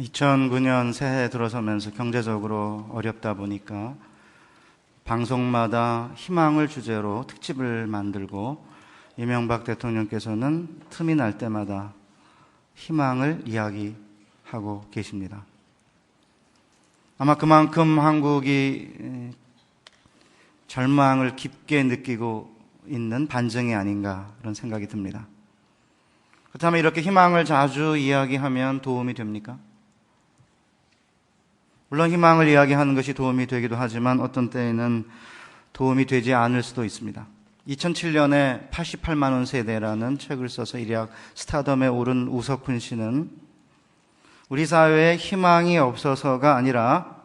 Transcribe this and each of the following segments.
2009년 새해 들어서면서 경제적으로 어렵다 보니까 방송마다 희망을 주제로 특집을 만들고 이명박 대통령께서는 틈이 날 때마다 희망을 이야기하고 계십니다. 아마 그만큼 한국이 절망을 깊게 느끼고 있는 반증이 아닌가 그런 생각이 듭니다. 그렇다면 이렇게 희망을 자주 이야기하면 도움이 됩니까? 물론 희망을 이야기하는 것이 도움이 되기도 하지만 어떤 때에는 도움이 되지 않을 수도 있습니다. 2007년에 88만 원 세대라는 책을 써서 일약 스타덤에 오른 우석훈 씨는 우리 사회에 희망이 없어서가 아니라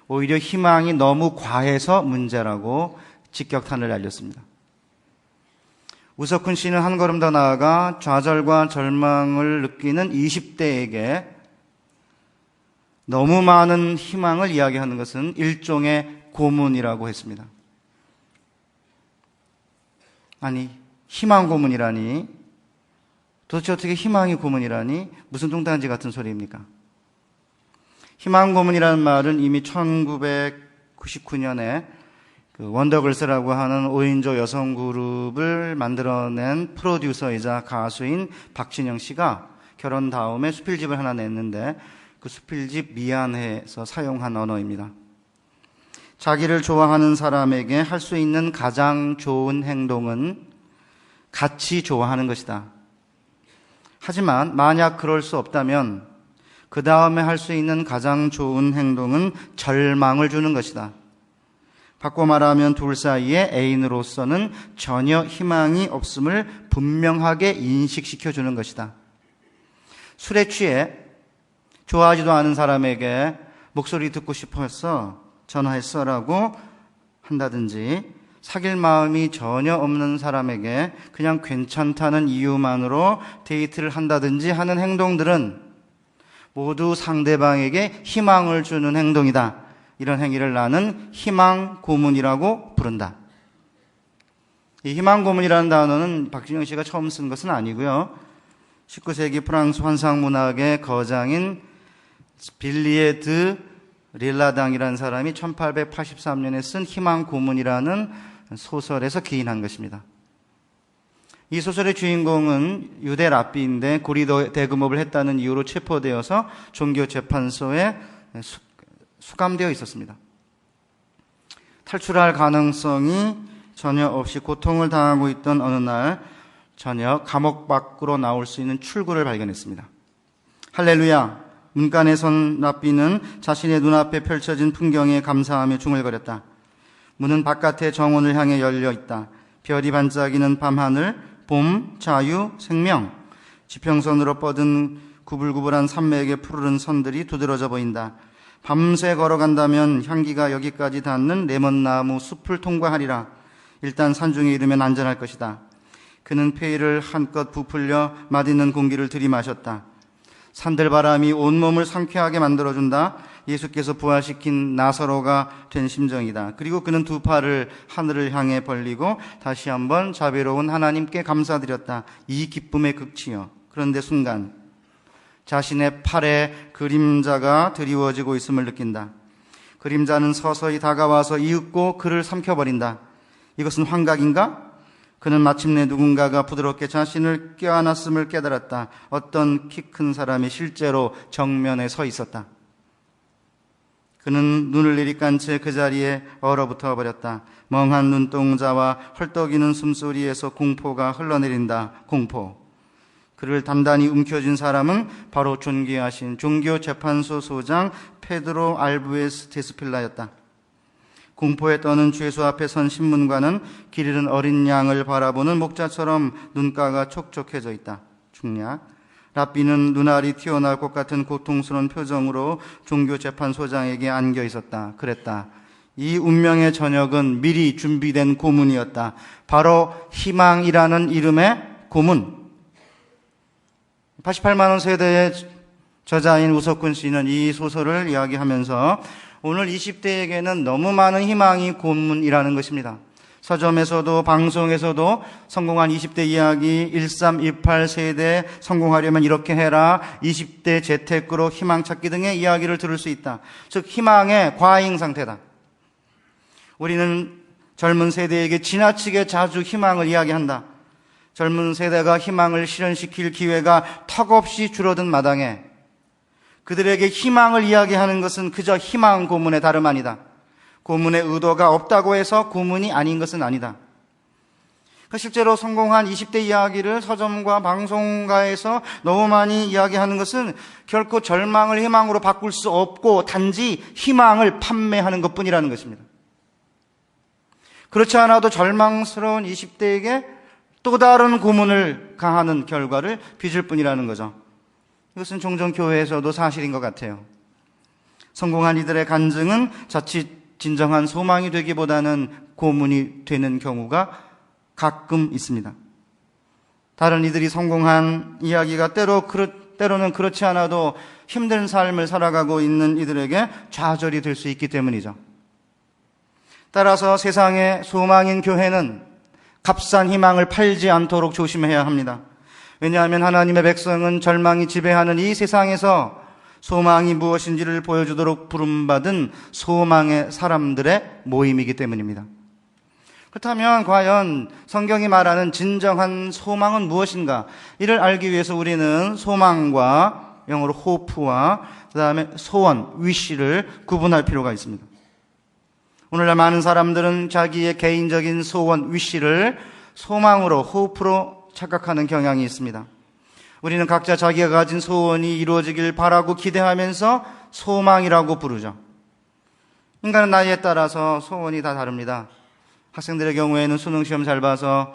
오히려 희망이 너무 과해서 문제라고 직격탄을 날렸습니다. 우석훈 씨는 한 걸음 더 나아가 좌절과 절망을 느끼는 20대에게 너무 많은 희망을 이야기하는 것은 일종의 고문이라고 했습니다. 아니, 희망 고문이라니, 도대체 어떻게 희망이 고문이라니, 무슨 뚱딴지 같은 소리입니까? 희망 고문이라는 말은 이미 1999년에 원더걸스라고 하는 5인조 여성 그룹을 만들어낸 프로듀서이자 가수인 박진영 씨가 결혼 다음에 수필집을 하나 냈는데 그 수필집 미안해에서 사용한 언어입니다. 자기를 좋아하는 사람에게 할 수 있는 가장 좋은 행동은 같이 좋아하는 것이다. 하지만 만약 그럴 수 없다면 그 다음에 할 수 있는 가장 좋은 행동은 절망을 주는 것이다. 바꿔 말하면 둘 사이에 애인으로서는 전혀 희망이 없음을 분명하게 인식시켜 주는 것이다. 술에 취해 좋아하지도 않은 사람에게 목소리 듣고 싶어서 전화했어라고 한다든지, 사귈 마음이 전혀 없는 사람에게 그냥 괜찮다는 이유만으로 데이트를 한다든지 하는 행동들은 모두 상대방에게 희망을 주는 행동이다. 이런 행위를 나는 희망 고문이라고 부른다. 이 희망 고문이라는 단어는 박진영 씨가 처음 쓴 것은 아니고요. 19세기 프랑스 환상문학의 거장인 빌리에 드 릴라당이라는 사람이 1883년에 쓴 희망 고문이라는 소설에서 기인한 것입니다. 이 소설의 주인공은 유대 랍비인데 고리 대금업을 했다는 이유로 체포되어서 종교재판소에 수감되어 있었습니다. 탈출할 가능성이 전혀 없이 고통을 당하고 있던 어느 날 저녁 감옥 밖으로 나올 수 있는 출구를 발견했습니다. 할렐루야! 문간에 선 랍비는 자신의 눈앞에 펼쳐진 풍경에 감사하며 중얼거렸다. 문은 바깥의 정원을 향해 열려 있다. 별이 반짝이는 밤하늘, 봄, 자유, 생명. 지평선으로 뻗은 구불구불한 산맥의 푸르른 선들이 두드러져 보인다. 밤새 걸어간다면 향기가 여기까지 닿는 레몬나무 숲을 통과하리라. 일단 산중에 이르면 안전할 것이다. 그는 폐를 한껏 부풀려 맛있는 공기를 들이마셨다. 산들바람이 온몸을 상쾌하게 만들어준다. 예수께서 부활시킨 나사로가 된 심정이다. 그리고 그는 두 팔을 하늘을 향해 벌리고 다시 한번 자비로운 하나님께 감사드렸다. 이 기쁨의 극치여. 그런데 순간 자신의 팔에 그림자가 드리워지고 있음을 느낀다. 그림자는 서서히 다가와서 이윽고 그를 삼켜버린다. 이것은 환각인가? 그는 마침내 누군가가 부드럽게 자신을 껴안았음을 깨달았다. 어떤 키 큰 사람이 실제로 정면에 서 있었다. 그는 눈을 내리깐 채 그 자리에 얼어붙어 버렸다. 멍한 눈동자와 헐떡이는 숨소리에서 공포가 흘러내린다. 공포. 그를 단단히 움켜쥔 사람은 바로 존귀하신 종교재판소 소장 페드로 알부에스 데스필라였다. 공포에 떠는 죄수 앞에 선 신문관은 길 잃은 어린 양을 바라보는 목자처럼 눈가가 촉촉해져 있다. 중략. 랍비는 눈알이 튀어나올 것 같은 고통스러운 표정으로 종교재판소장에게 안겨 있었다. 그랬다. 이 운명의 저녁은 미리 준비된 고문이었다. 바로 희망이라는 이름의 고문. 88만 원 세대의 저자인 우석훈 씨는 이 소설을 이야기하면서 오늘 20대에게는 너무 많은 희망이 고문이라는 것입니다. 서점에서도 방송에서도 성공한 20대 이야기, 1328 세대 성공하려면 이렇게 해라, 20대 재테크로 희망 찾기 등의 이야기를 들을 수 있다. 즉 희망의 과잉 상태다. 우리는 젊은 세대에게 지나치게 자주 희망을 이야기한다. 젊은 세대가 희망을 실현시킬 기회가 턱없이 줄어든 마당에 그들에게 희망을 이야기하는 것은 그저 희망 고문의 다름 아니다. 고문의 의도가 없다고 해서 고문이 아닌 것은 아니다. 실제로 성공한 20대 이야기를 서점과 방송가에서 너무 많이 이야기하는 것은 결코 절망을 희망으로 바꿀 수 없고 단지 희망을 판매하는 것뿐이라는 것입니다. 그렇지 않아도 절망스러운 20대에게 또 다른 고문을 가하는 결과를 빚을 뿐이라는 거죠. 이것은 종종 교회에서도 사실인 것 같아요. 성공한 이들의 간증은 자칫 진정한 소망이 되기보다는 고문이 되는 경우가 가끔 있습니다. 다른 이들이 성공한 이야기가 때로는 그렇지 않아도 힘든 삶을 살아가고 있는 이들에게 좌절이 될 수 있기 때문이죠. 따라서 세상의 소망인 교회는 값싼 희망을 팔지 않도록 조심해야 합니다. 왜냐하면 하나님의 백성은 절망이 지배하는 이 세상에서 소망이 무엇인지를 보여주도록 부름받은 소망의 사람들의 모임이기 때문입니다. 그렇다면 과연 성경이 말하는 진정한 소망은 무엇인가? 이를 알기 위해서 우리는 소망과 영어로 hope와 그 다음에 소원, wish를 구분할 필요가 있습니다. 오늘날 많은 사람들은 자기의 개인적인 소원, wish를 소망으로, hope로 착각하는 경향이 있습니다. 우리는 각자 자기가 가진 소원이 이루어지길 바라고 기대하면서 소망이라고 부르죠. 인간은 나이에 따라서 소원이 다 다릅니다. 학생들의 경우에는 수능시험 잘 봐서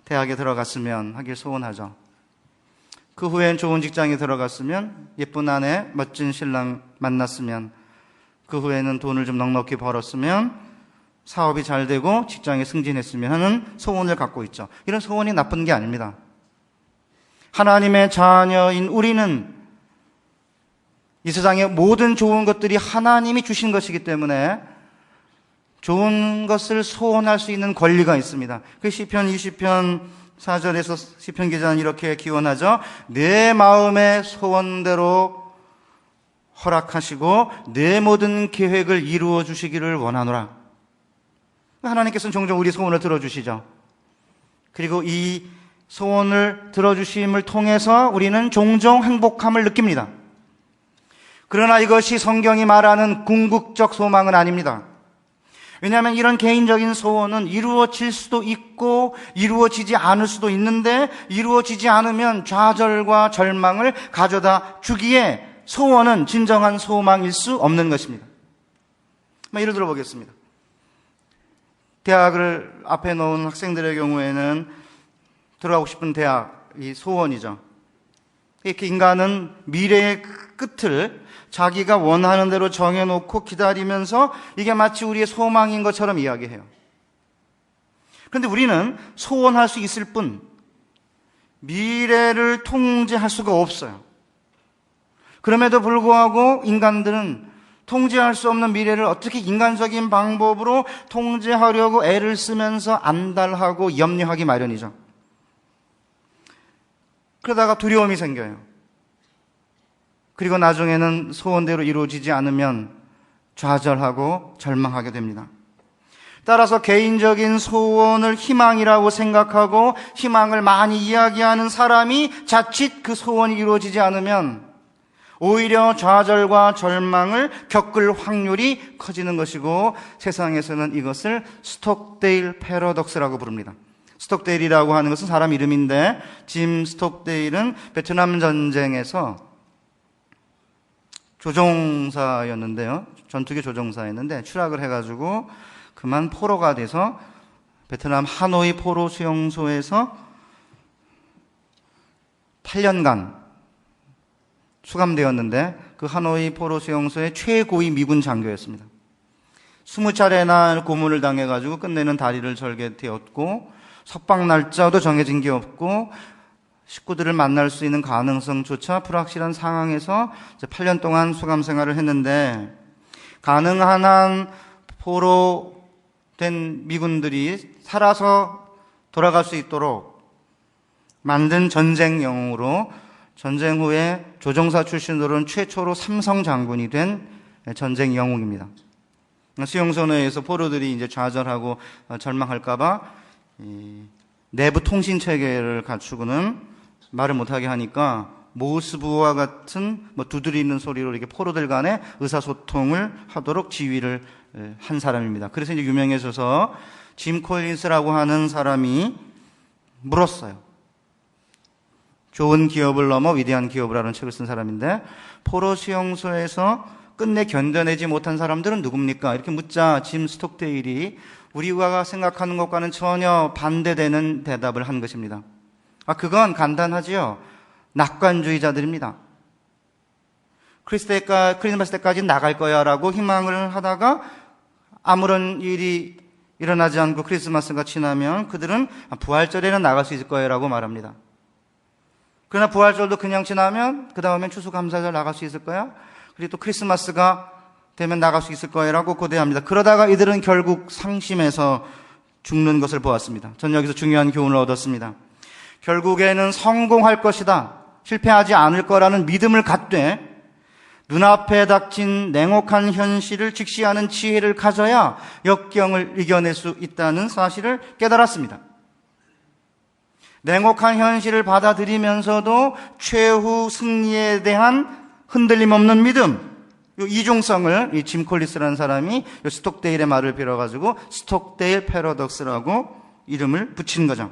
대학에 들어갔으면 하길 소원하죠. 그 후엔 좋은 직장에 들어갔으면, 예쁜 아내, 멋진 신랑 만났으면, 그 후에는 돈을 좀 넉넉히 벌었으면, 사업이 잘 되고 직장에 승진했으면 하는 소원을 갖고 있죠. 이런 소원이 나쁜 게 아닙니다. 하나님의 자녀인 우리는 이 세상의 모든 좋은 것들이 하나님이 주신 것이기 때문에 좋은 것을 소원할 수 있는 권리가 있습니다. 그 시편 20편 4절에서 시편 기자는 이렇게 기원하죠. 내 마음의 소원대로 허락하시고 내 모든 계획을 이루어 주시기를 원하노라. 하나님께서는 종종 우리 소원을 들어주시죠. 그리고 이 소원을 들어주심을 통해서 우리는 종종 행복함을 느낍니다. 그러나 이것이 성경이 말하는 궁극적 소망은 아닙니다. 왜냐하면 이런 개인적인 소원은 이루어질 수도 있고 이루어지지 않을 수도 있는데, 이루어지지 않으면 좌절과 절망을 가져다 주기에 소원은 진정한 소망일 수 없는 것입니다. 예를 들어 보겠습니다. 대학을 앞에 놓은 학생들의 경우에는 들어가고 싶은 대학이 소원이죠. 이렇게 인간은 미래의 끝을 자기가 원하는 대로 정해놓고 기다리면서 이게 마치 우리의 소망인 것처럼 이야기해요. 그런데 우리는 소원할 수 있을 뿐 미래를 통제할 수가 없어요. 그럼에도 불구하고 인간들은 통제할 수 없는 미래를 어떻게 인간적인 방법으로 통제하려고 애를 쓰면서 안달하고 염려하기 마련이죠. 그러다가 두려움이 생겨요. 그리고 나중에는 소원대로 이루어지지 않으면 좌절하고 절망하게 됩니다. 따라서 개인적인 소원을 희망이라고 생각하고 희망을 많이 이야기하는 사람이 자칫 그 소원이 이루어지지 않으면 오히려 좌절과 절망을 겪을 확률이 커지는 것이고, 세상에서는 이것을 스톡데일 패러독스라고 부릅니다. 스톡데일이라고 하는 것은 사람 이름인데, 짐 스톡데일은 베트남 전쟁에서 조종사였는데요. 전투기 조종사였는데 추락을 해가지고 그만 포로가 돼서 베트남 하노이 포로 수용소에서 8년간 수감되었는데, 그 하노이 포로 수용소의 최고위 미군 장교였습니다. 20차례나 고문을 당해가지고 끝내는 다리를 절게 되었고, 석방 날짜도 정해진 게 없고, 식구들을 만날 수 있는 가능성조차 불확실한 상황에서 8년 동안 수감 생활을 했는데, 가능한 한 포로 된 미군들이 살아서 돌아갈 수 있도록 만든 전쟁 영웅으로 전쟁 후에 조종사 출신으로는 최초로 삼성 장군이 된 전쟁 영웅입니다. 수용소내에서 포로들이 이제 좌절하고 절망할까봐 내부 통신 체계를 갖추고는 말을 못하게 하니까 모스부와 같은 두드리는 소리로 이렇게 포로들 간에 의사소통을 하도록 지휘를 한 사람입니다. 그래서 이제 유명해져서 짐 콜린스라고 하는 사람이 물었어요. 좋은 기업을 넘어 위대한 기업을 하는 책을 쓴 사람인데, 포로 수용소에서 끝내 견뎌내지 못한 사람들은 누굽니까? 이렇게 묻자 짐 스톡데일이 우리가 생각하는 것과는 전혀 반대되는 대답을 한 것입니다. 그건 간단하지요. 낙관주의자들입니다. 크리스마스 때까지 나갈 거야 라고 희망을 하다가 아무런 일이 일어나지 않고 크리스마스가 지나면 그들은 부활절에는 나갈 수 있을 거야 라고 말합니다. 그러나 부활절도 그냥 지나면 그 다음엔 추수감사절 나갈 수 있을 거야? 그리고 또 크리스마스가 되면 나갈 수 있을 거야 라고 고대합니다. 그러다가 이들은 결국 상심해서 죽는 것을 보았습니다. 전 여기서 중요한 교훈을 얻었습니다. 결국에는 성공할 것이다, 실패하지 않을 거라는 믿음을 갖되 눈앞에 닥친 냉혹한 현실을 직시하는 지혜를 가져야 역경을 이겨낼 수 있다는 사실을 깨달았습니다. 냉혹한 현실을 받아들이면서도 최후 승리에 대한 흔들림 없는 믿음, 이 이중성을 이 짐 콜린스라는 사람이 스톡데일의 말을 빌어가지고 스톡데일 패러독스라고 이름을 붙인 거죠.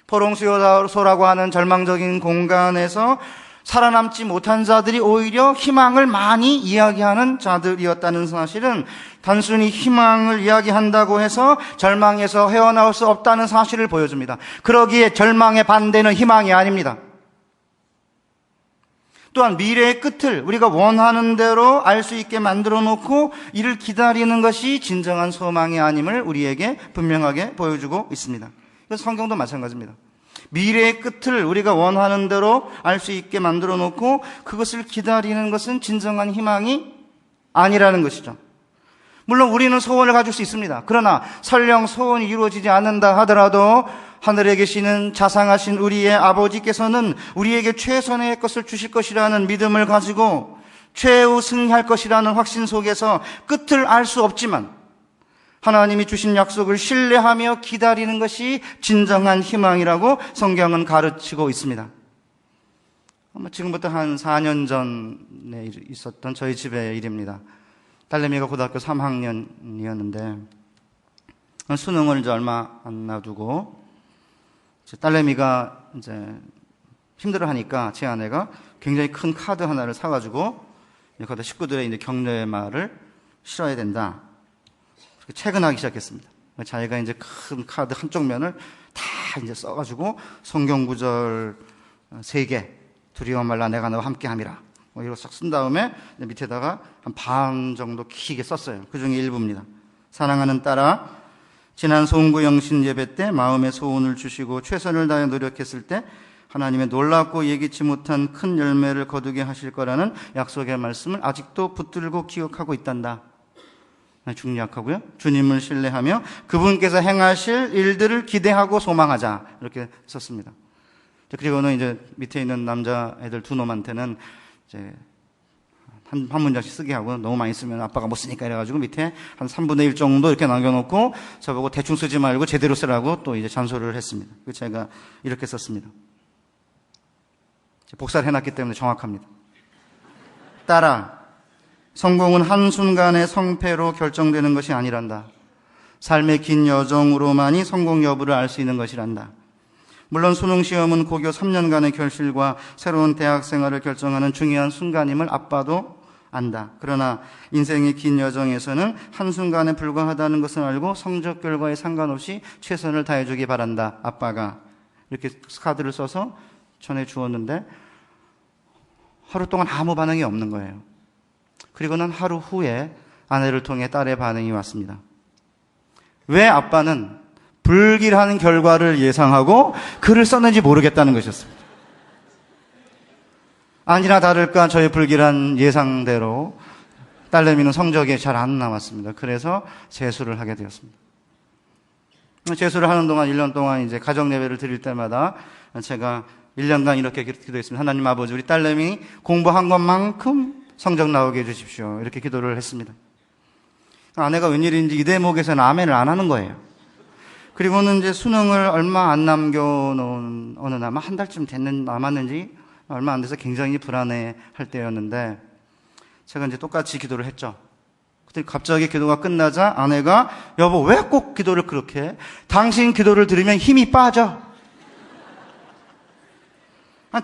포롱수요소라고 하는 절망적인 공간에서 살아남지 못한 자들이 오히려 희망을 많이 이야기하는 자들이었다는 사실은 단순히 희망을 이야기한다고 해서 절망에서 헤어나올 수 없다는 사실을 보여줍니다. 그러기에 절망의 반대는 희망이 아닙니다. 또한 미래의 끝을 우리가 원하는 대로 알 수 있게 만들어 놓고 이를 기다리는 것이 진정한 소망이 아님을 우리에게 분명하게 보여주고 있습니다. 이건 성경도 마찬가지입니다. 미래의 끝을 우리가 원하는 대로 알 수 있게 만들어 놓고 그것을 기다리는 것은 진정한 희망이 아니라는 것이죠. 물론 우리는 소원을 가질 수 있습니다. 그러나 설령 소원이 이루어지지 않는다 하더라도 하늘에 계시는 자상하신 우리의 아버지께서는 우리에게 최선의 것을 주실 것이라는 믿음을 가지고 최후 승리할 것이라는 확신 속에서 끝을 알 수 없지만 하나님이 주신 약속을 신뢰하며 기다리는 것이 진정한 희망이라고 성경은 가르치고 있습니다. 지금부터 한 4년 전에 있었던 저희 집의 일입니다. 딸내미가 고등학교 3학년이었는데 수능을 이제 얼마 안 놔두고 딸내미가 이제 힘들어하니까 제 아내가 굉장히 큰 카드 하나를 사가지고 거기다 식구들의 이제 격려의 말을 실어야 된다. 퇴근하기 시작했습니다. 자기가 이제 큰 카드 한쪽 면을 다 이제 써가지고 성경 구절 3개, 두려워 말라 내가 너와 함께 함이라. 이거 싹 쓴 다음에 밑에다가 한 반 정도 길게 썼어요. 그 중에 일부입니다. 사랑하는 딸아, 지난 송구 영신 예배 때 마음의 소원을 주시고 최선을 다해 노력했을 때 하나님의 놀랍고 예기치 못한 큰 열매를 거두게 하실 거라는 약속의 말씀을 아직도 붙들고 기억하고 있단다. 중략하고요. 주님을 신뢰하며 그분께서 행하실 일들을 기대하고 소망하자. 이렇게 썼습니다. 그리고는 이제 밑에 있는 남자애들 2놈한테는 이제 한 문장씩 쓰게 하고 너무 많이 쓰면 아빠가 못 쓰니까 이래가지고 밑에 한 3분의 1 정도 이렇게 남겨놓고 저보고 대충 쓰지 말고 제대로 쓰라고 또 이제 잔소리를 했습니다. 그래서 제가 이렇게 썼습니다. 복사를 해놨기 때문에 정확합니다. 딸아, 성공은 한순간의 성패로 결정되는 것이 아니란다. 삶의 긴 여정으로만이 성공 여부를 알 수 있는 것이란다. 물론 수능시험은 고교 3년간의 결실과 새로운 대학 생활을 결정하는 중요한 순간임을 아빠도 안다. 그러나 인생의 긴 여정에서는 한순간에 불과하다는 것을 알고 성적 결과에 상관없이 최선을 다해주기 바란다. 아빠가. 이렇게 카드를 써서 전해주었는데 하루 동안 아무 반응이 없는 거예요. 그리고는 하루 후에 아내를 통해 딸의 반응이 왔습니다. 왜 아빠는 불길한 결과를 예상하고 글을 썼는지 모르겠다는 것이었습니다. 아니나 다를까 저의 불길한 예상대로 딸내미는 성적이 잘 안 나왔습니다. 그래서 재수를 하게 되었습니다. 재수를 하는 동안 1년 동안 이제 가정 예배를 드릴 때마다 제가 1년간 이렇게 기도했습니다. 하나님 아버지, 우리 딸내미 공부한 것만큼 성적 나오게 해주십시오. 이렇게 기도를 했습니다. 아내가 웬일인지 이 대목에서는 아멘을 안 하는 거예요. 그리고는 이제 수능을 얼마 안 남겨놓은 어느 날, 한 달쯤 남았는지 얼마 안 돼서 굉장히 불안해 할 때였는데, 제가 이제 똑같이 기도를 했죠. 그때 갑자기 기도가 끝나자 아내가, 여보, 왜 꼭 기도를 그렇게 해? 당신 기도를 들으면 힘이 빠져.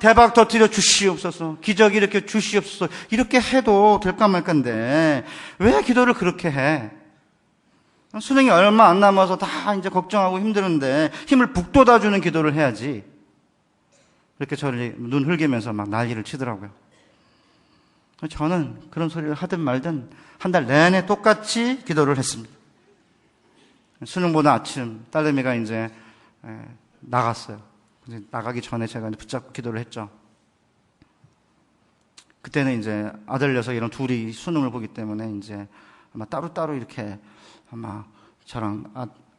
대박 터뜨려 주시옵소서. 기적이 이렇게 주시옵소서. 이렇게 해도 될까 말까인데 왜 기도를 그렇게 해? 수능이 얼마 안 남아서 다 이제 걱정하고 힘드는데 힘을 북돋아주는 기도를 해야지. 이렇게 저를 눈 흘기면서 막 난리를 치더라고요. 저는 그런 소리를 하든 말든 한 달 내내 똑같이 기도를 했습니다. 수능보다 아침 딸내미가 이제 나갔어요. 나가기 전에 제가 붙잡고 기도를 했죠. 그때는 이제 아들 녀석 이런 둘이 수능을 보기 때문에 이제 아마 따로따로 이렇게 아마 저랑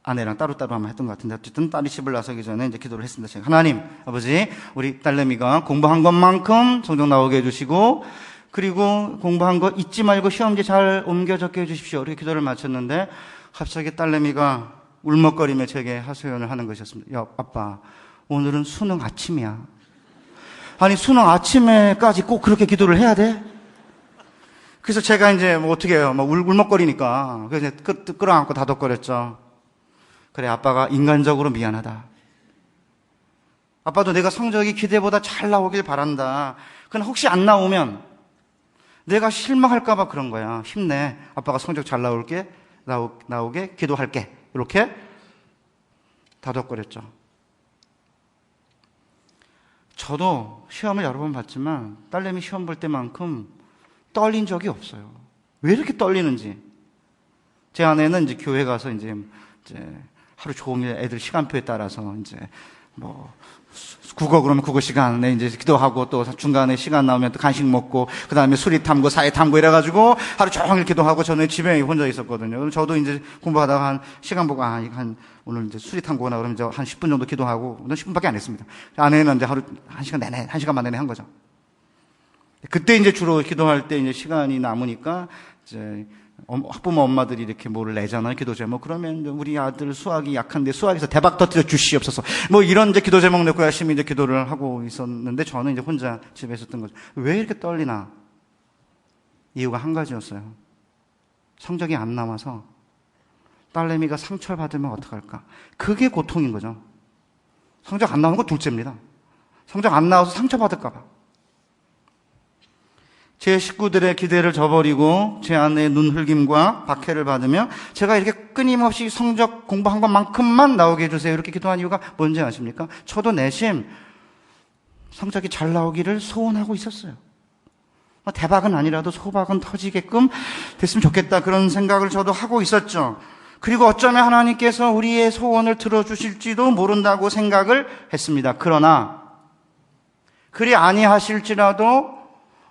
아내랑 따로따로 아마 했던 것 같은데, 어쨌든 딸이 집을 나서기 전에 이제 기도를 했습니다. 제가, 하나님 아버지, 우리 딸내미가 공부한 것만큼 성적 나오게 해주시고, 그리고 공부한 거 잊지 말고 시험지 잘 옮겨 적게 해주십시오. 이렇게 기도를 마쳤는데 갑자기 딸내미가 울먹거리며 제게 하소연을 하는 것이었습니다. 야, 아빠, 오늘은 수능 아침이야. 아니, 수능 아침에까지 꼭 그렇게 기도를 해야 돼? 그래서 제가 이제 뭐 어떻게 해요? 막 울먹거리니까. 그래서 끌어안고 다독거렸죠. 그래, 아빠가 인간적으로 미안하다. 아빠도 내가 성적이 기대보다 잘 나오길 바란다. 그러나 혹시 안 나오면 내가 실망할까봐 그런 거야. 힘내. 아빠가 성적 잘 나오게 기도할게. 이렇게 다독거렸죠. 저도 시험을 여러 번 봤지만 딸내미 시험 볼 때만큼 떨린 적이 없어요. 왜 이렇게 떨리는지. 제 아내는 이제 교회 가서 이제 하루 종일 애들 시간표에 따라서 이제 뭐 국어 그러면 국어 시간에 이제 기도하고, 또 중간에 시간 나오면 또 간식 먹고, 그 다음에 수리 탐구, 사회 탐구 이래가지고 하루 종일 기도하고, 저는 집에 혼자 있었거든요. 저도 이제 공부하다가 한 시간 보고, 오늘 이제 수리 탐구나 그러면 이제 한 10분 정도 기도하고, 오늘 10분밖에 안 했습니다. 아내는 이제 하루 1시간만 내내 한 거죠. 그때 이제 주로 기도할 때 이제 시간이 남으니까 이제 학부모 엄마들이 이렇게 뭐를 내잖아요. 기도 제목. 그러면 우리 아들 수학이 약한데 수학에서 대박 터뜨려 주시옵소서. 뭐 이런 이제 기도 제목 내고 열심히 이제 기도를 하고 있었는데, 저는 이제 혼자 집에 있었던 거죠. 왜 이렇게 떨리나? 이유가 한 가지였어요. 성적이 안 나와서 딸내미가 상처를 받으면 어떡할까? 그게 고통인 거죠. 성적 안 나오는 건 둘째입니다. 성적 안 나와서 상처받을까 봐. 제 식구들의 기대를 저버리고 제 아내의 눈흘김과 박해를 받으며 제가 이렇게 끊임없이 성적 공부한 것만큼만 나오게 해주세요, 이렇게 기도한 이유가 뭔지 아십니까? 저도 내심 성적이 잘 나오기를 소원하고 있었어요. 대박은 아니라도 소박은 터지게끔 됐으면 좋겠다, 그런 생각을 저도 하고 있었죠. 그리고 어쩌면 하나님께서 우리의 소원을 들어주실지도 모른다고 생각을 했습니다. 그러나 그리 아니하실지라도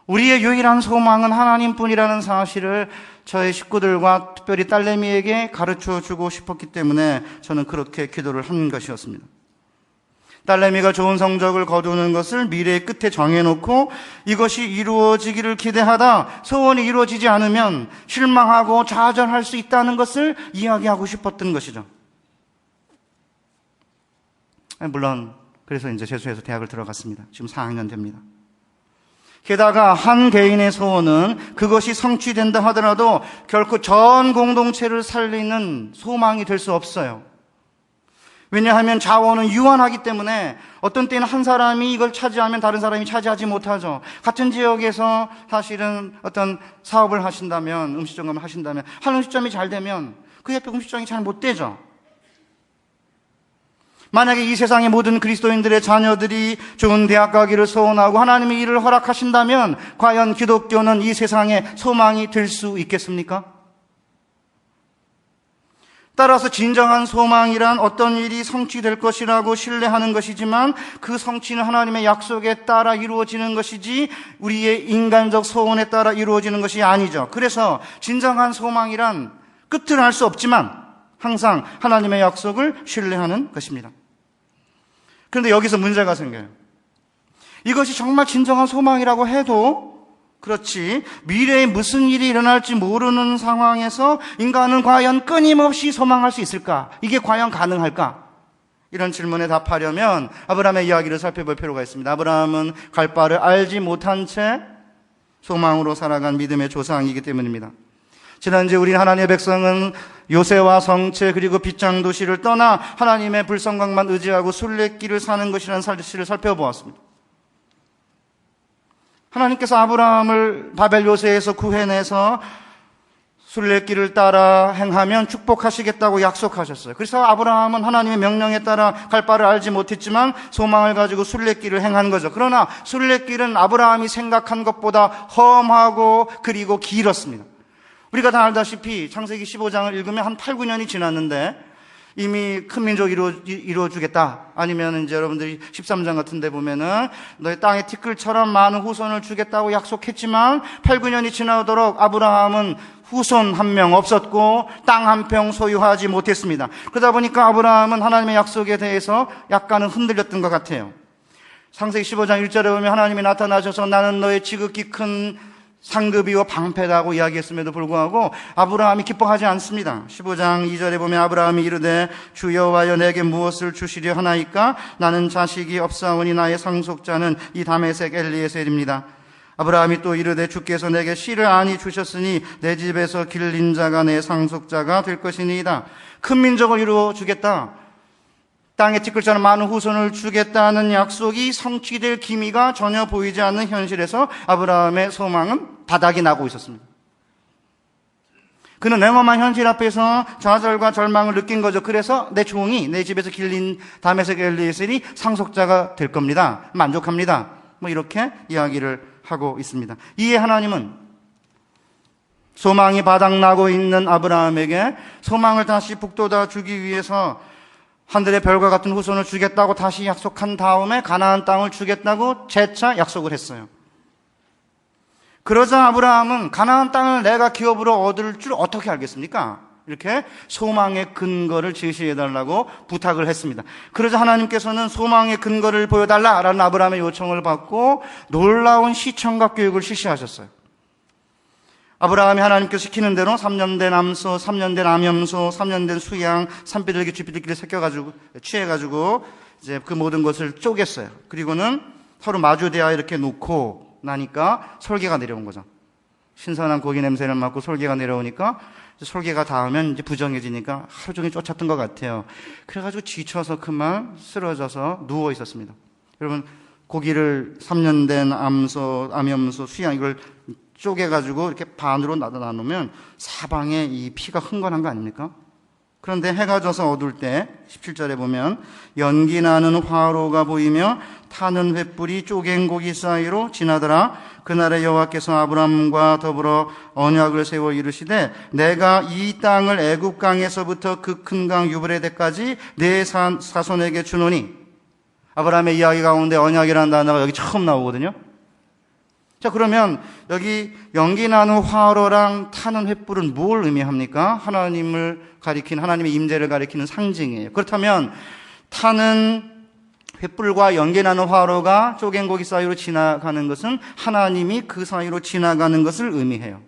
우리의 유일한 소망은 하나님뿐이라는 사실을 저의 식구들과 특별히 딸내미에게 가르쳐주고 싶었기 때문에 저는 그렇게 기도를 한 것이었습니다. 딸내미가 좋은 성적을 거두는 것을 미래의 끝에 정해놓고 이것이 이루어지기를 기대하다 소원이 이루어지지 않으면 실망하고 좌절할 수 있다는 것을 이야기하고 싶었던 것이죠. 물론 그래서 이제 재수해서 대학을 들어갔습니다. 지금 4학년 됩니다. 게다가 한 개인의 소원은 그것이 성취된다 하더라도 결코 전 공동체를 살리는 소망이 될 수 없어요. 왜냐하면 자원은 유한하기 때문에 어떤 때는 한 사람이 이걸 차지하면 다른 사람이 차지하지 못하죠. 같은 지역에서 사실은 어떤 사업을 하신다면, 음식점을 하신다면 한 음식점이 잘 되면 그 옆에 음식점이 잘 못 되죠. 만약에 이 세상의 모든 그리스도인들의 자녀들이 좋은 대학 가기를 소원하고 하나님이 이를 허락하신다면 과연 기독교는 이 세상에 소망이 될 수 있겠습니까? 따라서 진정한 소망이란 어떤 일이 성취될 것이라고 신뢰하는 것이지만 그 성취는 하나님의 약속에 따라 이루어지는 것이지 우리의 인간적 소원에 따라 이루어지는 것이 아니죠. 그래서 진정한 소망이란 끝을 알 수 없지만 항상 하나님의 약속을 신뢰하는 것입니다. 그런데 여기서 문제가 생겨요. 이것이 정말 진정한 소망이라고 해도 그렇지 미래에 무슨 일이 일어날지 모르는 상황에서 인간은 과연 끊임없이 소망할 수 있을까? 이게 과연 가능할까? 이런 질문에 답하려면 아브라함의 이야기를 살펴볼 필요가 있습니다. 아브라함은 갈 바를 알지 못한 채 소망으로 살아간 믿음의 조상이기 때문입니다. 지난주에 우리 하나님의 백성은 요새와 성체 그리고 빗장 도시를 떠나 하나님의 불성광만 의지하고 순례길을 사는 것이라는 사실을 살펴보았습니다. 하나님께서 아브라함을 바벨 요새에서 구해내서 순례길을 따라 행하면 축복하시겠다고 약속하셨어요. 그래서 아브라함은 하나님의 명령에 따라 갈 바를 알지 못했지만 소망을 가지고 순례길을 행한 거죠. 그러나 순례길은 아브라함이 생각한 것보다 험하고 그리고 길었습니다. 우리가 다 알다시피 창세기 15장을 읽으면 한 8, 9년이 지났는데 이미 큰 민족 이루어주겠다. 아니면 이제 여러분들이 13장 같은 데 보면은 너의 땅에 티끌처럼 많은 후손을 주겠다고 약속했지만 8, 9년이 지나도록 아브라함은 후손 한 명 없었고 땅 한 평 소유하지 못했습니다. 그러다 보니까 아브라함은 하나님의 약속에 대해서 약간은 흔들렸던 것 같아요. 창세기 15장 1절에 보면 하나님이 나타나셔서 나는 너의 지극히 큰 상급이요 방패다고 이야기했음에도 불구하고 아브라함이 기뻐하지 않습니다. 15장 2절에 보면 아브라함이 이르되 주 여호와여 내게 무엇을 주시려 하나이까? 나는 자식이 없사오니 나의 상속자는 이 다메섹 엘리에셀입니다. 아브라함이 또 이르되 주께서 내게 씨를 아니 주셨으니 내 집에서 길린 자가 내 상속자가 될 것이니이다. 큰 민족을 이루어 주겠다. 땅에 티끌처럼 많은 후손을 주겠다는 약속이 성취될 기미가 전혀 보이지 않는 현실에서 아브라함의 소망은 바닥이 나고 있었습니다. 그는 냉엄한 현실 앞에서 좌절과 절망을 느낀 거죠. 그래서 내 종이 내 집에서 길린 다메섹 엘리에셀이 상속자가 될 겁니다. 만족합니다. 이렇게 이야기를 하고 있습니다. 이에 하나님은 소망이 바닥나고 있는 아브라함에게 소망을 다시 북돋아 주기 위해서 하늘의 별과 같은 후손을 주겠다고 다시 약속한 다음에 가나안 땅을 주겠다고 재차 약속을 했어요. 그러자 아브라함은 가나안 땅을 내가 기업으로 얻을 줄 어떻게 알겠습니까? 이렇게 소망의 근거를 제시해달라고 부탁을 했습니다. 그러자 하나님께서는 소망의 근거를 보여달라라는 아브라함의 요청을 받고 놀라운 시청각 교육을 실시하셨어요. 아브라함이 하나님께서 시키는 대로 3년 된 암소, 3년 된 암염소, 3년 된 수양, 산비둘기, 쥐비둘기를 취해가지고 이제 그 모든 것을 쪼갰어요. 그리고는 서로 마주대하 이렇게 놓고 나니까 설개가 내려온 거죠. 신선한 고기 냄새를 맡고 설개가 내려오니까 설개가 닿으면 이제 부정해지니까 하루 종일 쫓았던 것 같아요. 그래가지고 지쳐서 그만 쓰러져서 누워 있었습니다. 여러분 고기를 3년 된 암소, 암염소, 수양 이걸 쪼개가지고 이렇게 반으로 나누면 사방에 이 피가 흥건한 거 아닙니까? 그런데 해가 져서 어두울 때 17절에 보면 연기 나는 화로가 보이며 타는 횃불이 쪼갠 고기 사이로 지나더라. 그날에 여호와께서 아브람과 더불어 언약을 세워 이르시되 내가 이 땅을 애굽 강에서부터 그 큰 강 유브레데까지 내 사손에게 주노니. 아브람의 이야기 가운데 언약이라는 단어가 여기 처음 나오거든요. 자, 그러면 여기 연기 나는 화로랑 타는 횃불은 뭘 의미합니까? 하나님을 가리키는, 하나님의 임재를 가리키는 상징이에요. 그렇다면 타는 횃불과 연기 나는 화로가 쪼갠 고기 사이로 지나가는 것은 하나님이 그 사이로 지나가는 것을 의미해요.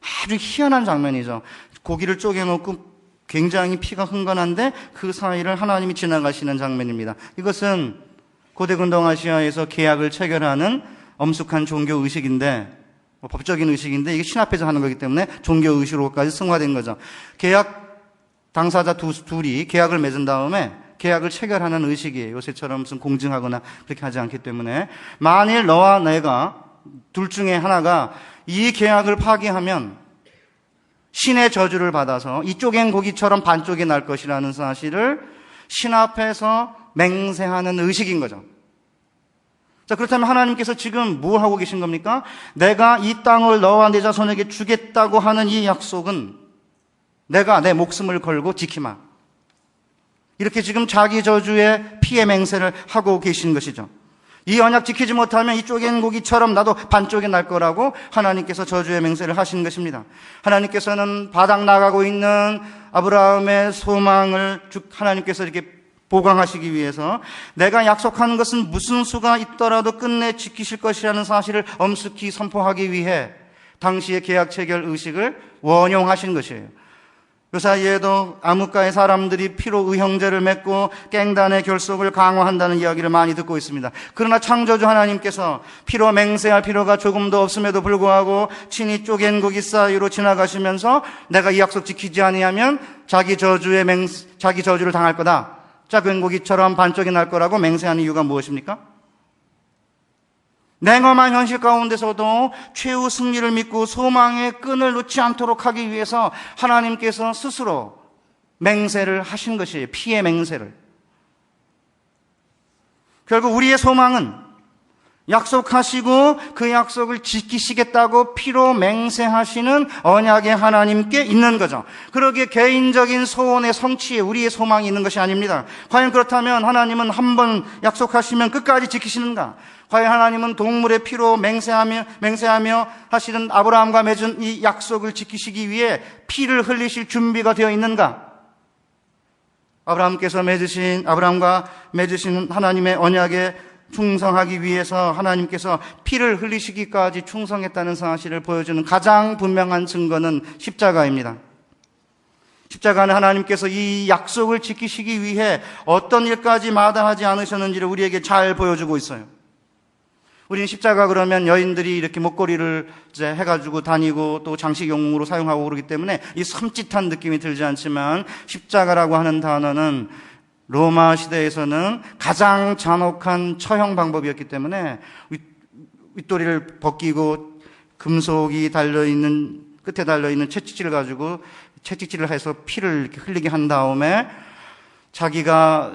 아주 희한한 장면이죠. 고기를 쪼개놓고 굉장히 피가 흥건한데 그 사이를 하나님이 지나가시는 장면입니다. 이것은 고대 근동아시아에서 계약을 체결하는 엄숙한 종교 의식인데, 법적인 의식인데 이게 신 앞에서 하는 거기 때문에 종교 의식으로까지 승화된 거죠. 계약 당사자 둘이 계약을 맺은 다음에 계약을 체결하는 의식이에요. 요새처럼 무슨 공증하거나 그렇게 하지 않기 때문에 만일 너와 내가 둘 중에 하나가 이 계약을 파기하면 신의 저주를 받아서 이 쪼갠 고기처럼 반쪽이 날 것이라는 사실을 신 앞에서 맹세하는 의식인 거죠. 자, 그렇다면 하나님께서 지금 뭐 하고 계신 겁니까? 내가 이 땅을 너와 내 자손에게 주겠다고 하는 이 약속은 내가 내 목숨을 걸고 지키마. 이렇게 지금 자기 저주의 피해 맹세를 하고 계신 것이죠. 이 언약 지키지 못하면 이 쪼갠 고기처럼 나도 반쪽에 날 거라고 하나님께서 저주의 맹세를 하신 것입니다. 하나님께서는 바닥 나가고 있는 아브라함의 소망을 하나님께서 이렇게 보강하시기 위해서 내가 약속한 것은 무슨 수가 있더라도 끝내 지키실 것이라는 사실을 엄숙히 선포하기 위해 당시의 계약 체결 의식을 원용하신 것이에요. 그 사이에도 암흑가의 사람들이 피로 의형제를 맺고 깽단의 결속을 강화한다는 이야기를 많이 듣고 있습니다. 그러나 창조주 하나님께서 피로 맹세할 필요가 조금도 없음에도 불구하고 친히 쪼갠 고기 사이로 지나가시면서 내가 이 약속 지키지 아니하면 자기 저주를 당할 거다. 작은 고기처럼 반쪽이 날 거라고 맹세하는 이유가 무엇입니까? 냉엄한 현실 가운데서도 최후 승리를 믿고 소망의 끈을 놓지 않도록 하기 위해서 하나님께서 스스로 맹세를 하신 것이에요. 피의 맹세를. 결국 우리의 소망은 약속하시고 그 약속을 지키시겠다고 피로 맹세하시는 언약의 하나님께 있는 거죠. 그러기에 개인적인 소원의 성취에 우리의 소망이 있는 것이 아닙니다. 과연 그렇다면 하나님은 한 번 약속하시면 끝까지 지키시는가? 과연 하나님은 동물의 피로 맹세하며 하시는 아브라함과 맺은 이 약속을 지키시기 위해 피를 흘리실 준비가 되어 있는가? 아브라함과 맺으신 하나님의 언약에 충성하기 위해서 하나님께서 피를 흘리시기까지 충성했다는 사실을 보여주는 가장 분명한 증거는 십자가입니다. 십자가는 하나님께서 이 약속을 지키시기 위해 어떤 일까지 마다하지 않으셨는지를 우리에게 잘 보여주고 있어요. 우리는 십자가 그러면 여인들이 이렇게 목걸이를 이제 해가지고 다니고 또 장식용으로 사용하고 그러기 때문에 이 섬찟한 느낌이 들지 않지만 십자가라고 하는 단어는 로마 시대에서는 가장 잔혹한 처형 방법이었기 때문에 윗도리를 벗기고 금속이 끝에 달려있는 채찍질을 가지고 채찍질을 해서 피를 이렇게 흘리게 한 다음에 자기가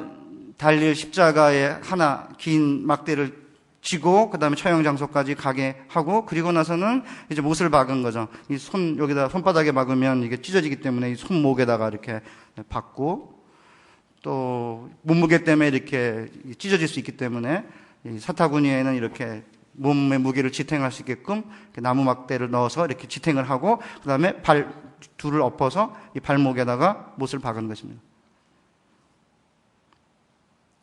달릴 십자가에 하나 긴 막대를 쥐고 그 다음에 처형 장소까지 가게 하고 그리고 나서는 이제 못을 박은 거죠. 이 여기다 손바닥에 박으면 이게 찢어지기 때문에 이 손목에다가 이렇게 박고 또 몸무게 때문에 이렇게 찢어질 수 있기 때문에 이 사타구니에는 이렇게 몸의 무게를 지탱할 수 있게끔 나무 막대를 넣어서 이렇게 지탱을 하고 그 다음에 둘을 엎어서 이 발목에다가 못을 박은 것입니다.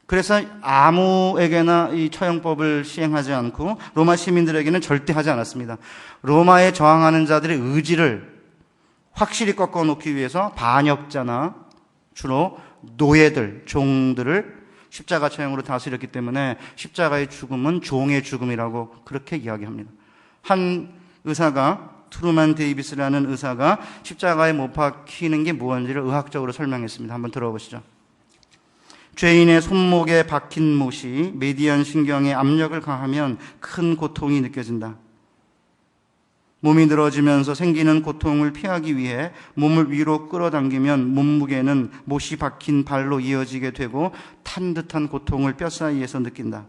그래서 아무에게나 이 처형법을 시행하지 않고 로마 시민들에게는 절대 하지 않았습니다. 로마에 저항하는 자들의 의지를 확실히 꺾어놓기 위해서 반역자나 주로 노예들, 종들을 십자가 처형으로 다스렸기 때문에 십자가의 죽음은 종의 죽음이라고 그렇게 이야기합니다. 한 의사가 트루만 데이비스라는 의사가 십자가에 못 박히는 게 무엇인지를 의학적으로 설명했습니다. 한번 들어보시죠. 죄인의 손목에 박힌 못이 메디안 신경에 압력을 가하면 큰 고통이 느껴진다. 몸이 늘어지면서 생기는 고통을 피하기 위해 몸을 위로 끌어당기면 몸무게는 못이 박힌 발로 이어지게 되고 탄 듯한 고통을 뼈 사이에서 느낀다.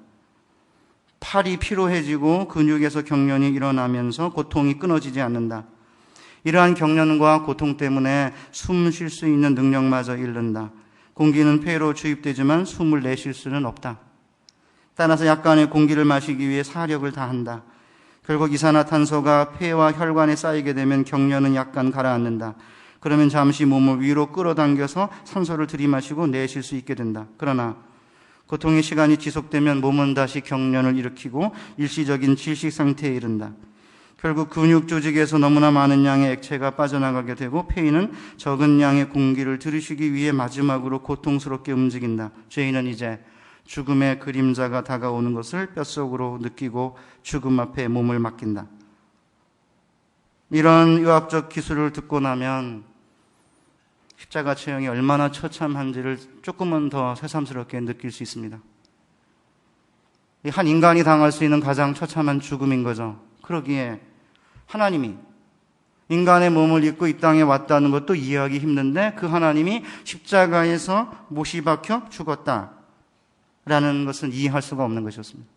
팔이 피로해지고 근육에서 경련이 일어나면서 고통이 끊어지지 않는다. 이러한 경련과 고통 때문에 숨 쉴 수 있는 능력마저 잃는다. 공기는 폐로 주입되지만 숨을 내쉴 수는 없다. 따라서 약간의 공기를 마시기 위해 사력을 다한다. 결국 이산화탄소가 폐와 혈관에 쌓이게 되면 경련은 약간 가라앉는다. 그러면 잠시 몸을 위로 끌어당겨서 산소를 들이마시고 내쉴 수 있게 된다. 그러나 고통의 시간이 지속되면 몸은 다시 경련을 일으키고 일시적인 질식 상태에 이른다. 결국 근육 조직에서 너무나 많은 양의 액체가 빠져나가게 되고 폐인은 적은 양의 공기를 들이쉬기 위해 마지막으로 고통스럽게 움직인다. 죄인은 이제 죽음의 그림자가 다가오는 것을 뼛속으로 느끼고 죽음 앞에 몸을 맡긴다. 이런 의학적 기술을 듣고 나면 십자가 처형이 얼마나 처참한지를 조금은 더 새삼스럽게 느낄 수 있습니다. 한 인간이 당할 수 있는 가장 처참한 죽음인 거죠. 그러기에 하나님이 인간의 몸을 입고 이 땅에 왔다는 것도 이해하기 힘든데 그 하나님이 십자가에서 못이 박혀 죽었다라는 것은 이해할 수가 없는 것이었습니다.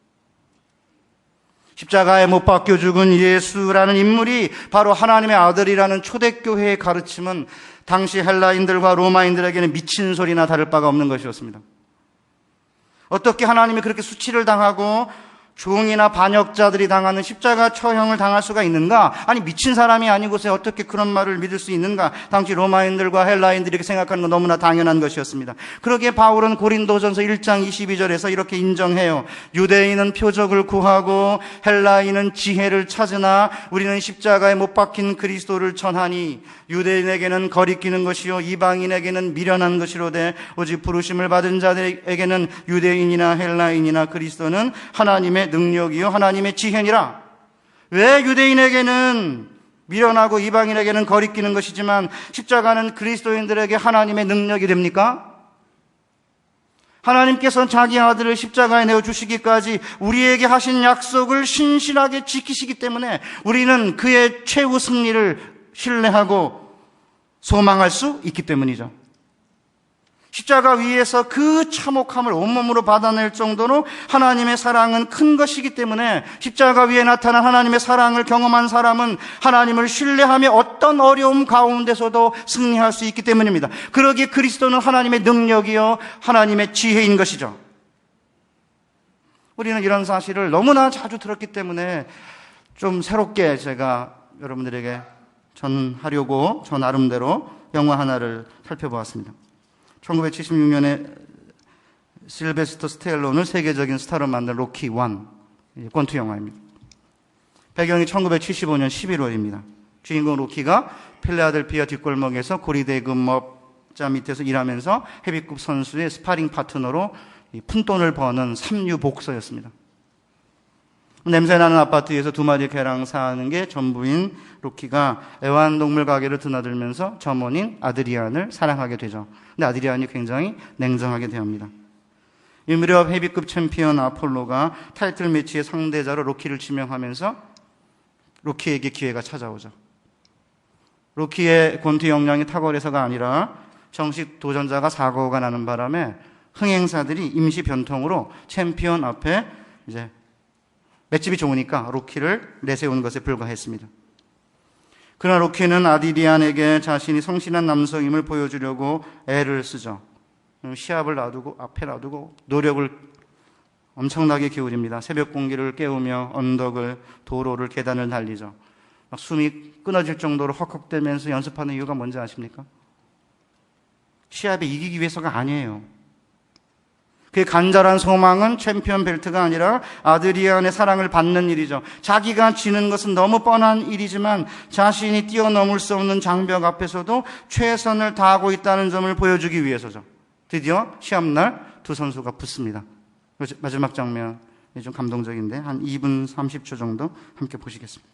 십자가에 못 박혀 죽은 예수라는 인물이 바로 하나님의 아들이라는 초대교회의 가르침은 당시 헬라인들과 로마인들에게는 미친 소리나 다를 바가 없는 것이었습니다. 어떻게 하나님이 그렇게 수치를 당하고 종이나 반역자들이 당하는 십자가 처형을 당할 수가 있는가? 아니 미친 사람이 아니고서 어떻게 그런 말을 믿을 수 있는가? 당시 로마인들과 헬라인들이 이렇게 생각하는 건 너무나 당연한 것이었습니다. 그러기에 바울은 고린도전서 1장 22절에서 이렇게 인정해요. 유대인은 표적을 구하고 헬라인은 지혜를 찾으나 우리는 십자가에 못 박힌 그리스도를 전하니 유대인에게는 거리끼는 것이요 이방인에게는 미련한 것이로되 오직 부르심을 받은 자들에게는 유대인이나 헬라인이나 그리스도는 하나님의 능력이요 하나님의 지혜니라. 왜 유대인에게는 미련하고 이방인에게는 거리끼는 것이지만 십자가는 그리스도인들에게 하나님의 능력이 됩니까? 하나님께서는 자기 아들을 십자가에 내어주시기까지 우리에게 하신 약속을 신실하게 지키시기 때문에 우리는 그의 최후 승리를 신뢰하고 소망할 수 있기 때문이죠. 십자가 위에서 그 참혹함을 온몸으로 받아낼 정도로 하나님의 사랑은 큰 것이기 때문에 십자가 위에 나타난 하나님의 사랑을 경험한 사람은 하나님을 신뢰하며 어떤 어려움 가운데서도 승리할 수 있기 때문입니다. 그러기에 그리스도는 하나님의 능력이요 하나님의 지혜인 것이죠. 우리는 이런 사실을 너무나 자주 들었기 때문에 좀 새롭게 제가 여러분들에게 전하려고 저 나름대로 영화 하나를 살펴보았습니다. 1976년에 실베스터 스텔론을 세계적인 스타로 만든 로키 1, 권투 영화입니다. 배경이 1975년 11월입니다. 주인공 로키가 필라델피아 뒷골목에서 고리대금업자 밑에서 일하면서 헤비급 선수의 스파링 파트너로 푼돈을 버는 삼류 복서였습니다. 냄새나는 아파트에서 두 마리 개랑 사는 게 전부인 로키가 애완동물 가게를 드나들면서 점원인 아드리안을 사랑하게 되죠. 근데 아드리안이 굉장히 냉정하게 대합니다. 이 무렵 헤비급 챔피언 아폴로가 타이틀 매치의 상대자로 로키를 지명하면서 로키에게 기회가 찾아오죠. 로키의 권투 역량이 탁월해서가 아니라 정식 도전자가 사고가 나는 바람에 흥행사들이 임시 변통으로 챔피언 앞에 이제 맷집이 좋으니까 로키를 내세운 것에 불과했습니다. 그러나 로키는 아드리안에게 자신이 성실한 남성임을 보여주려고 애를 쓰죠. 시합을 놔두고 앞에 놔두고 노력을 엄청나게 기울입니다. 새벽 공기를 깨우며 언덕을 도로를 계단을 달리죠. 막 숨이 끊어질 정도로 헉헉대면서 연습하는 이유가 뭔지 아십니까? 시합에 이기기 위해서가 아니에요. 그의 간절한 소망은 챔피언 벨트가 아니라 아드리안의 사랑을 받는 일이죠. 자기가 지는 것은 너무 뻔한 일이지만 자신이 뛰어넘을 수 없는 장벽 앞에서도 최선을 다하고 있다는 점을 보여주기 위해서죠. 드디어 시합날 두 선수가 붙습니다. 마지막 장면이 좀 감동적인데 한 2분 30초 정도 함께 보시겠습니다.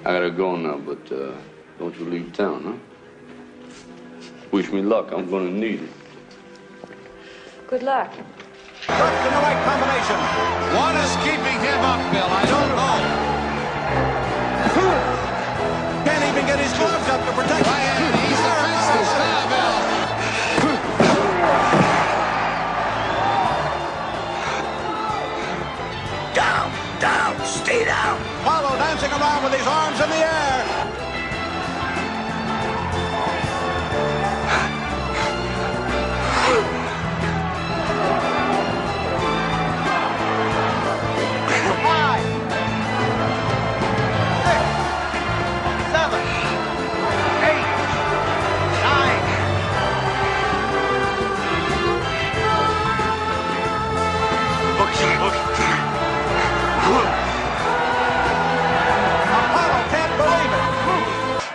I gotta go now, but don't you leave town, huh? Wish me luck. I'm gonna need it. Good luck. Worked in the right combination. What is keeping him up, Bill? I don't know. Can't even get his gloves up to protect him. He's defenseless now, Bill. Down, down, stay down. Apollo dancing around with his arms in the air.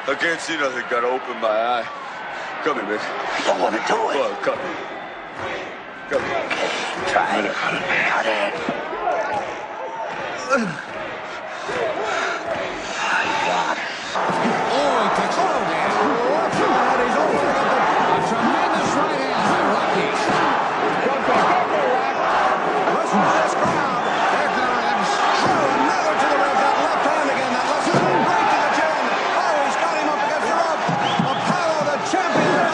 I can't see nothing. Gotta open my eye. Come here, miss. You don't want to do it. Well, come here. Come here. Try it. Cut it. Oh, he takes a low hand. A tremendous right hand by Rocky. Listen to this crowd. They're going another to the red. That left hand again. That left hand right to the chin. Oh, he's got him up against the rope. Apollo, the champion.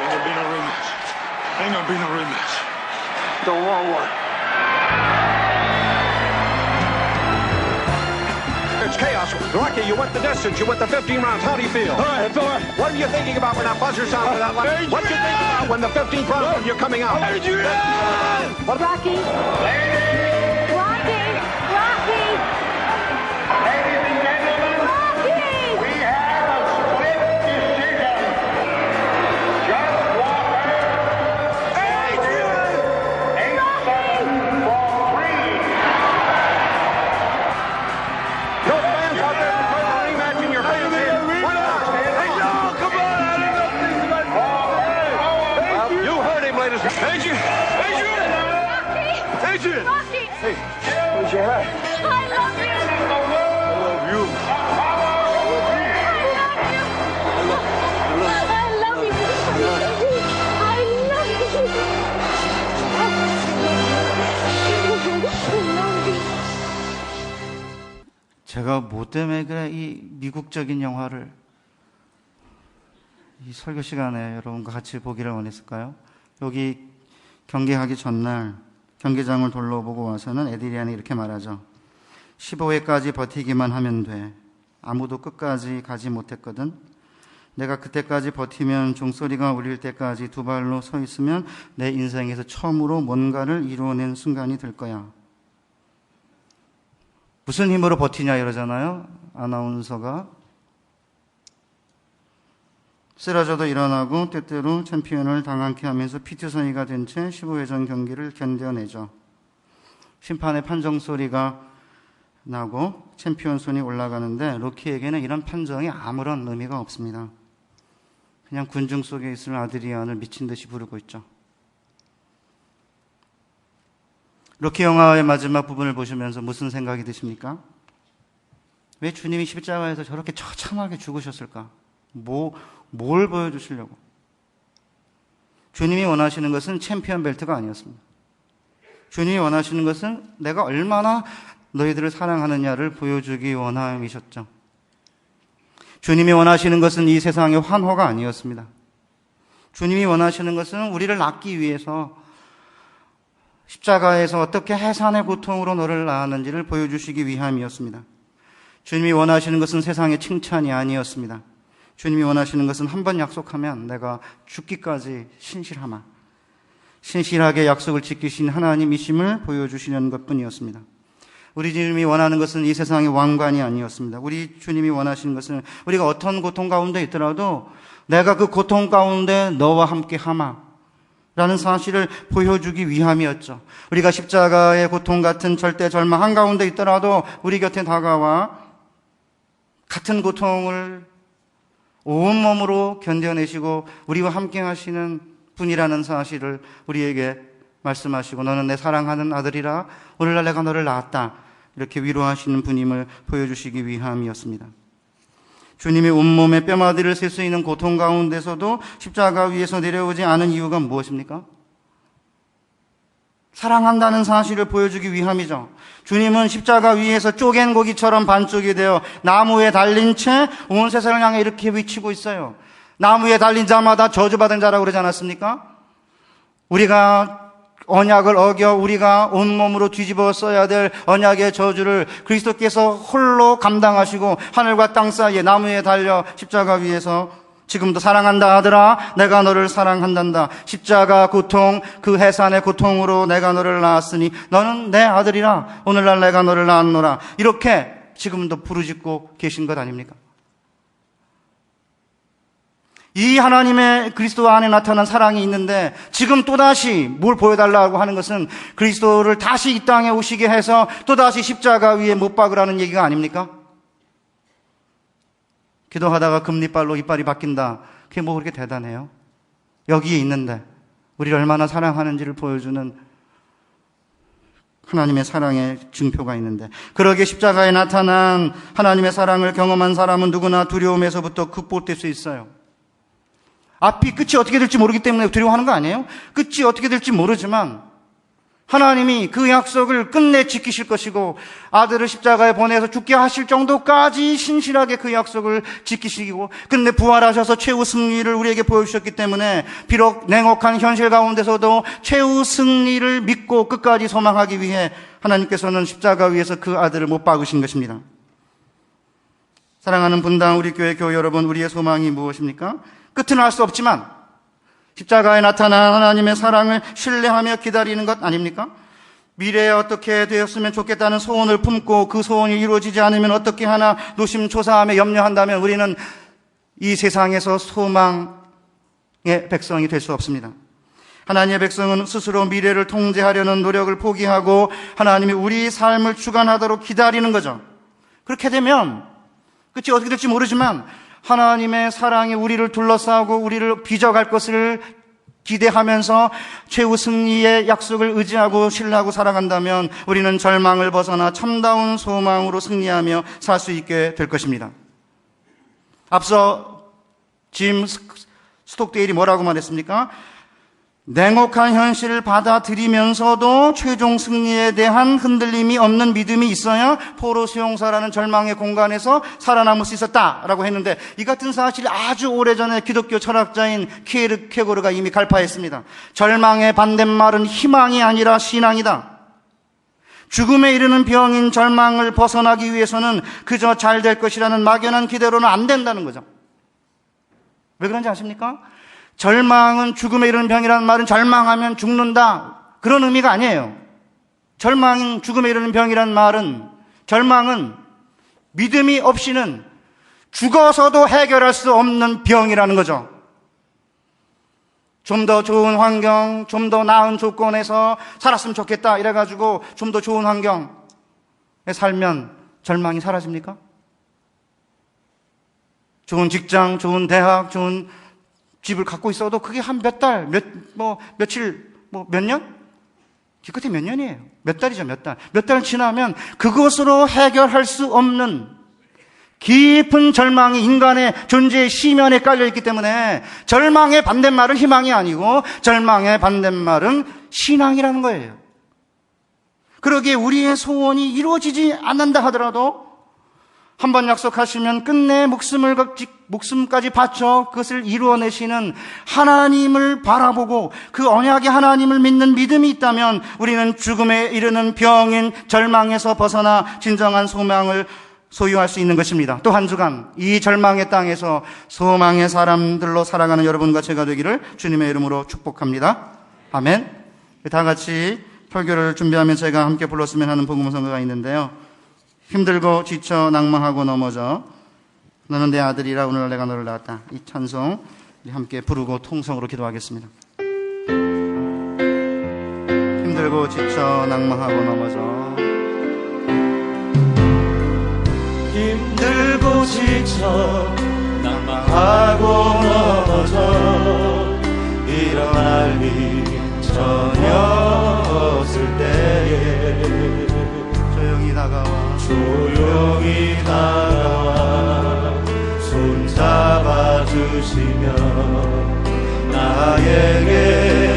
Ain't gonna be no rematch. Ain't gonna be no rematch. It's chaos. Rocky, you went the distance. You went the 15 rounds. How do you feel? All right, Thor. What are you thinking about when that buzzer sounds? What you think about when the 15th round when you're coming out? Rocky! Rocky! Rocky! Rocky! No fans out there to play the rematch in your fans here. Why not? Hey, no, come on. I don't know things about well, you heard him, ladies. Adrian! Adrian! Rocky! Adrian! Rocky! Hey, where's your hat? I love you! I love you. I love you! I love you! 제가 뭐 때문에 그래 이 미국적인 영화를 이 설교 시간에 여러분과 같이 보기를 원했을까요? 여기 경기하기 전날 경기장을 둘러보고 와서는 에드리안이 이렇게 말하죠. 15회까지 버티기만 하면 돼. 아무도 끝까지 가지 못했거든. 내가 그때까지 버티면 종소리가 울릴 때까지 두 발로 서 있으면 내 인생에서 처음으로 뭔가를 이루어낸 순간이 될 거야. 무슨 힘으로 버티냐 이러잖아요. 아나운서가. 쓰러져도 일어나고 때때로 챔피언을 당황케 하면서 피투성이가 된 채 15회전 경기를 견뎌내죠. 심판의 판정 소리가 나고 챔피언 손이 올라가는데 로키에게는 이런 판정이 아무런 의미가 없습니다. 그냥 군중 속에 있을 아드리안을 미친 듯이 부르고 있죠. 로키 영화의 마지막 부분을 보시면서 무슨 생각이 드십니까? 왜 주님이 십자가에서 저렇게 처참하게 죽으셨을까? 뭘 보여주시려고? 주님이 원하시는 것은 챔피언 벨트가 아니었습니다. 주님이 원하시는 것은 내가 얼마나 너희들을 사랑하느냐를 보여주기 원함이셨죠. 주님이 원하시는 것은 이 세상의 환호가 아니었습니다. 주님이 원하시는 것은 우리를 낳기 위해서 십자가에서 어떻게 해산의 고통으로 너를 낳았는지를 보여주시기 위함이었습니다. 주님이 원하시는 것은 세상의 칭찬이 아니었습니다. 주님이 원하시는 것은 한 번 약속하면 내가 죽기까지 신실하게 약속을 지키신 하나님이심을 보여주시는 것뿐이었습니다. 우리 주님이 원하는 것은 이 세상의 왕관이 아니었습니다. 우리 주님이 원하시는 것은 우리가 어떤 고통 가운데 있더라도 내가 그 고통 가운데 너와 함께 하마 라는 사실을 보여주기 위함이었죠. 우리가 십자가의 고통 같은 절대 절망 한가운데 있더라도 우리 곁에 다가와 같은 고통을 온몸으로 견뎌내시고 우리와 함께 하시는 분이라는 사실을 우리에게 말씀하시고 너는 내 사랑하는 아들이라 오늘날 내가 너를 낳았다 이렇게 위로하시는 분임을 보여주시기 위함이었습니다. 주님이 온몸에 뼈마디를 셀 수 있는 고통 가운데서도 십자가 위에서 내려오지 않은 이유가 무엇입니까? 사랑한다는 사실을 보여주기 위함이죠. 주님은 십자가 위에서 쪼갠 고기처럼 반쪽이 되어 나무에 달린 채 온 세상을 향해 이렇게 외치고 있어요. 나무에 달린 자마다 저주받은 자라고 그러지 않았습니까? 우리가 언약을 어겨 우리가 온몸으로 뒤집어 써야 될 언약의 저주를 그리스도께서 홀로 감당하시고 하늘과 땅 사이에 나무에 달려 십자가 위에서 지금도 사랑한다 아들아 내가 너를 사랑한단다. 십자가 고통 그 해산의 고통으로 내가 너를 낳았으니 너는 내 아들이라 오늘날 내가 너를 낳았노라. 이렇게 지금도 부르짖고 계신 것 아닙니까? 이 하나님의 그리스도 안에 나타난 사랑이 있는데 지금 또다시 뭘 보여달라고 하는 것은 그리스도를 다시 이 땅에 오시게 해서 또다시 십자가 위에 못 박으라는 얘기가 아닙니까? 기도하다가 금리빨로 이빨이 바뀐다. 그게 뭐 그렇게 대단해요? 여기에 있는데 우리를 얼마나 사랑하는지를 보여주는 하나님의 사랑의 증표가 있는데 그러게 십자가에 나타난 하나님의 사랑을 경험한 사람은 누구나 두려움에서부터 극복될 수 있어요. 앞이 끝이 어떻게 될지 모르기 때문에 두려워하는 거 아니에요? 끝이 어떻게 될지 모르지만 하나님이 그 약속을 끝내 지키실 것이고 아들을 십자가에 보내서 죽게 하실 정도까지 신실하게 그 약속을 지키시고 끝내 부활하셔서 최후 승리를 우리에게 보여주셨기 때문에 비록 냉혹한 현실 가운데서도 최후 승리를 믿고 끝까지 소망하기 위해 하나님께서는 십자가 위에서 그 아들을 못 박으신 것입니다. 사랑하는 분당 우리 교회 교회 여러분, 우리의 소망이 무엇입니까? 끝은 알 수 없지만 십자가에 나타난 하나님의 사랑을 신뢰하며 기다리는 것 아닙니까? 미래에 어떻게 되었으면 좋겠다는 소원을 품고 그 소원이 이루어지지 않으면 어떻게 하나 노심초사하며 염려한다면 우리는 이 세상에서 소망의 백성이 될 수 없습니다. 하나님의 백성은 스스로 미래를 통제하려는 노력을 포기하고 하나님이 우리 삶을 주관하도록 기다리는 거죠. 그렇게 되면 끝이 어떻게 될지 모르지만 하나님의 사랑이 우리를 둘러싸고 우리를 빚어갈 것을 기대하면서 최후 승리의 약속을 의지하고 신뢰하고 살아간다면 우리는 절망을 벗어나 참다운 소망으로 승리하며 살 수 있게 될 것입니다. 앞서 짐 스톡데일이 뭐라고 말했습니까? 냉혹한 현실을 받아들이면서도 최종 승리에 대한 흔들림이 없는 믿음이 있어야 포로 수용소라는 절망의 공간에서 살아남을 수 있었다라고 했는데, 이 같은 사실이 아주 오래전에 기독교 철학자인 키에르케고르가 이미 갈파했습니다. 절망의 반대말은 희망이 아니라 신앙이다. 죽음에 이르는 병인 절망을 벗어나기 위해서는 그저 잘 될 것이라는 막연한 기대로는 안 된다는 거죠. 왜 그런지 아십니까? 절망은 죽음에 이르는 병이라는 말은 절망하면 죽는다, 그런 의미가 아니에요. 절망은 죽음에 이르는 병이라는 말은, 절망은 믿음이 없이는 죽어서도 해결할 수 없는 병이라는 거죠. 좀 더 좋은 환경, 좀 더 나은 조건에서 살았으면 좋겠다 이래가지고 좀 더 좋은 환경에 살면 절망이 사라집니까? 좋은 직장, 좋은 대학, 좋은 집을 갖고 있어도 그게 한 몇 달, 며칠, 몇 년? 기껏해 몇 년이에요. 몇 달이죠, 몇 달. 몇 달 지나면 그것으로 해결할 수 없는 깊은 절망이 인간의 존재의 시면에 깔려있기 때문에 절망의 반대말은 희망이 아니고 절망의 반대말은 신앙이라는 거예요. 그러기에 우리의 소원이 이루어지지 않는다 하더라도 한번 약속하시면 끝내 목숨까지 바쳐 그것을 이루어내시는 하나님을 바라보고 그 언약의 하나님을 믿는 믿음이 있다면 우리는 죽음에 이르는 병인 절망에서 벗어나 진정한 소망을 소유할 수 있는 것입니다. 또 한 주간 이 절망의 땅에서 소망의 사람들로 살아가는 여러분과 제가 되기를 주님의 이름으로 축복합니다. 아멘. 다 같이 설교를 준비하면 제가 함께 불렀으면 하는 복음성가가 있는데요. 힘들고 지쳐 낭망하고 넘어져 너는 내 아들이라 오늘 내가 너를 낳았다, 이 찬송 우리 함께 부르고 통성으로 기도하겠습니다. 힘들고 지쳐 낭망하고 넘어져, 힘들고 지쳐 낭망하고 넘어져 일어날 비 저녁 쓸 때에 조용히 다가와 손 잡아주시며 나에게